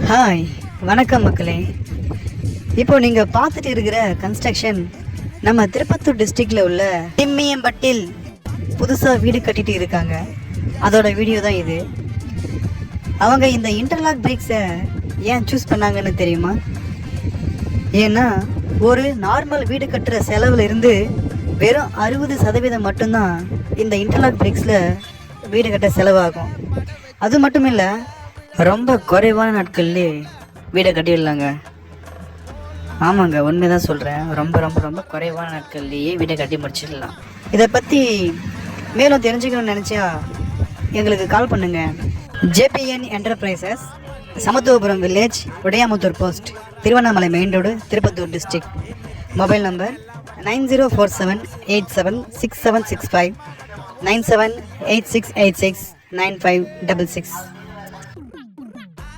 Hi, வணக்கம் மக்களே. இப்போ நீங்கள் பார்த்துட்டு இருக்கிற கன்ஸ்ட்ரக்ஷன் நம்ம திருப்பத்தூர் டிஸ்ட்ரிக்டில் உள்ள திம்மியம்பட்டில் புதுசாக வீடு கட்டிட்டு இருக்காங்க. அதோட வீடியோ தான் இது. அவங்க இந்த இன்டர்லாக் பிரேக்ஸை ஏன் சூஸ் பண்ணாங்கன்னு தெரியுமா? ஏன்னா ஒரு நார்மல் வீடு கட்டுற செலவில் இருந்து வெறும் 60% மட்டும்தான் இந்த இன்டர்லாக் பிரேக்ஸில் வீடு கட்ட செலவாகும். அது மட்டும் இல்லை, ரொம்ப குறைவான நாட்கள்லே வீடை கட்டிடலாங்க. ஆமாங்க, உண்மைதான் சொல்கிறேன். ரொம்ப ரொம்ப ரொம்ப குறைவான நாட்கள்லேயே வீடை கட்டி முடிச்சிடலாம். இதை பற்றி மேலும் தெரிஞ்சுக்கணும்னு நினச்சா எங்களுக்கு கால் பண்ணுங்கள். JBN enterprises, Samathuvapuram village, Udayamuthur post, Tiruvannamalai main road, Tirupattur district. Mobile number 9047876765, 9786869566.